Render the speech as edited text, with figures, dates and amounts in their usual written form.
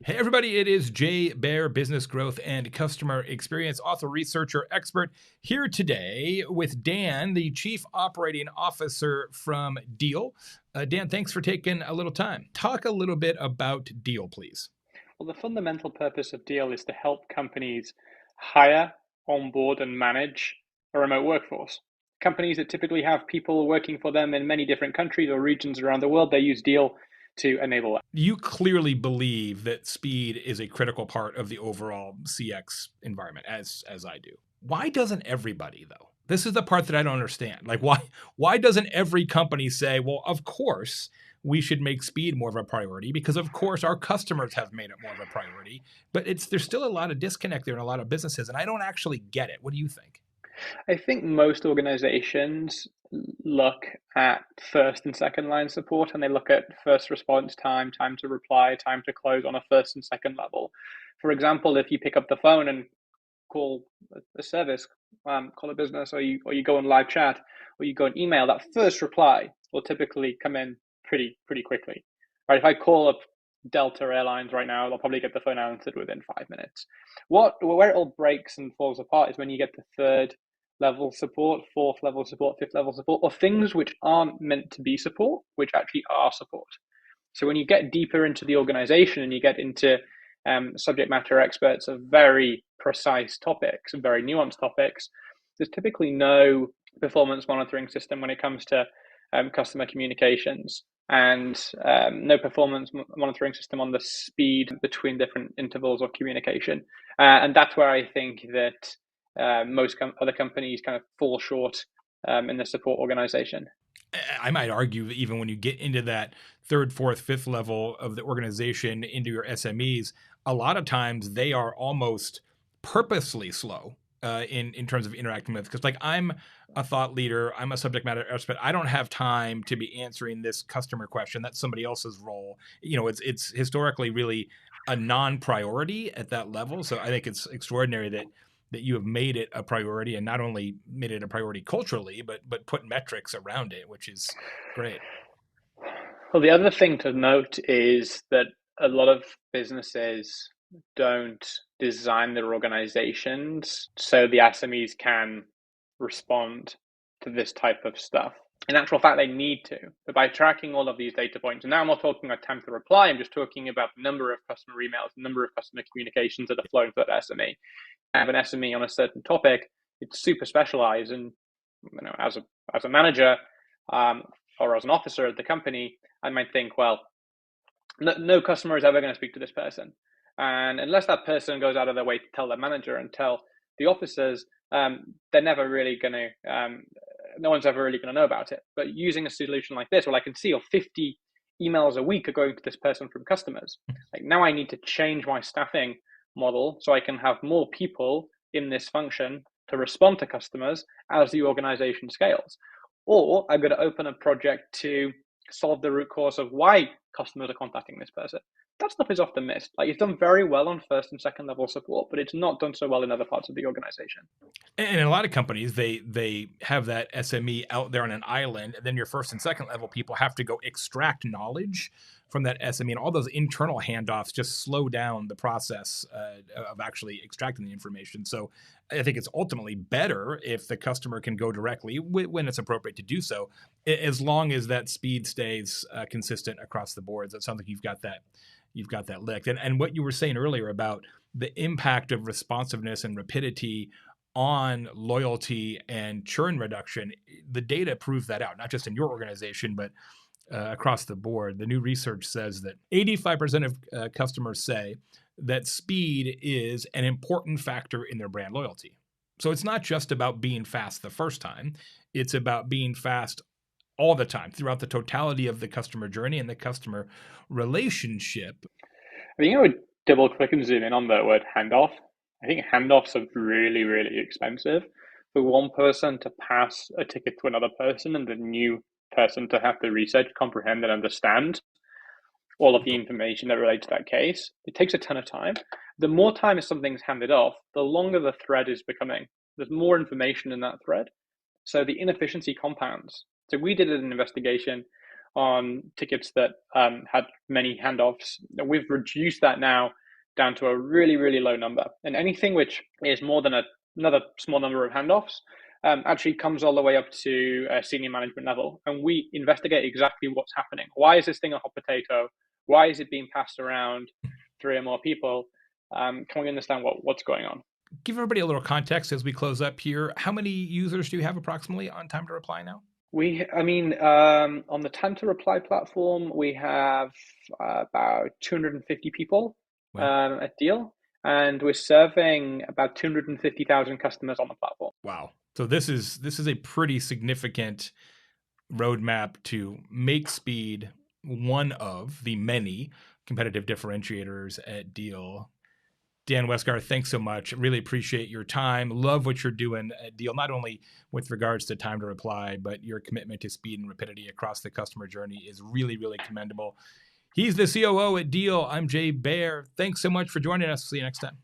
Hey, everybody, it is Jay Bear, business growth and customer experience author, researcher, expert, here today with Dan, the chief operating officer from Deel. Dan, thanks for taking a little time. Talk a little bit about Deel, please. Well, the fundamental purpose of Deel is to help companies hire, onboard, and manage a remote workforce. Companies that typically have people working for them in many different countries or regions around the world, they use Deel to enable that. You clearly believe that speed is a critical part of the overall CX environment, as I do. Why doesn't everybody, though? This is the part that I don't understand. Like, why doesn't every company say, well, of course we should make speed more of a priority because of course our customers have made it more of a priority, but there's still a lot of disconnect there in a lot of businesses, and I don't actually get it. What do you think? I think most organizations look at first and second line support, and they look at first response time, time to reply, time to close on a first and second level. For example, if you pick up the phone and call a service, call a business, or you go on live chat, or you go on email, that first reply will typically come in pretty quickly. Right? If I call up Delta Airlines right now, they'll probably get the phone answered within 5 minutes. Where it all breaks and falls apart is when you get to third level support, fourth level support, fifth level support, or things which aren't meant to be support, which actually are support. So when you get deeper into the organization and you get into subject matter experts of very precise topics and very nuanced topics, there's typically no performance monitoring system when it comes to customer communications, and no performance monitoring system on the speed between different intervals of communication. And that's where I think that most other companies kind of fall short in the support organization. I might argue that even when you get into that third, fourth, fifth level of the organization into your SMEs, a lot of times they are almost purposely slow in terms of interacting with. Because like I'm a thought leader, I'm a subject matter expert. I don't have time to be answering this customer question. That's somebody else's role. You know, it's historically really a non-priority at that level. So I think it's extraordinary that you have made it a priority, and not only made it a priority culturally, but put metrics around it, which is great. Well, the other thing to note is that a lot of businesses don't design their organizations so the SMEs can respond to this type of stuff. In actual fact, they need to. But by tracking all of these data points, and now I'm not talking about time to reply, I'm just talking about the number of customer emails, the number of customer communications that are flowing to that SME. I have an SME on a certain topic, it's super specialized, and as a manager, or as an officer at the company, I might think, well, no customer is ever going to speak to this person. And unless that person goes out of their way to tell their manager and tell the officers, they're never really going to, no one's ever really going to know about it. But using a solution like this, well, I can see 50 emails a week are going to this person from customers. Like now I need to change my staffing model so I can have more people in this function to respond to customers as the organization scales. Or I'm going to open a project to solve the root cause of why customers are contacting this person. That stuff is often missed. Like it's done very well on first and second level support, but it's not done so well in other parts of the organization. And in a lot of companies, they have that SME out there on an island, and then your first and second level people have to go extract knowledge from that SME, and all those internal handoffs just slow down the process of actually extracting the information. So I think it's ultimately better if the customer can go directly when it's appropriate to do so, as long as that speed stays consistent across the boards. It sounds like you've got that licked. And what you were saying earlier about the impact of responsiveness and rapidity on loyalty and churn reduction, the data proves that out, not just in your organization, but across the board. The new research says that 85% of customers say that speed is an important factor in their brand loyalty. So it's not just about being fast the first time, it's about being fast all the time throughout the totality of the customer journey and the customer relationship. I think I would double click and zoom in on the word handoff. I think handoffs are really expensive. For one person to pass a ticket to another person and the new person to have to research, comprehend, and understand all of the information that relates to that case, it takes a ton of time. The more time something's handed off, the longer the thread is becoming. There's more information in that thread. So the inefficiency compounds. So we did an investigation on tickets that had many handoffs. We've reduced that now down to a really, really low number. And anything which is more than another small number of handoffs actually comes all the way up to a senior management level. And we investigate exactly what's happening. Why is this thing a hot potato? Why is it being passed around three or more people? Can we understand what's going on? Give everybody a little context as we close up here. How many users do you have approximately on Time to Reply now? On the Time to Reply platform, we have about 250 people Wow. at Deel, and we're serving about 250,000 customers on the platform. Wow. So this is a pretty significant roadmap to make speed one of the many competitive differentiators at Deel. Dan Westgar, thanks so much. Really appreciate your time. Love what you're doing at Deel, not only with regards to time to reply, but your commitment to speed and rapidity across the customer journey is really, really commendable. He's the COO at Deel. I'm Jay Baer. Thanks so much for joining us. See you next time.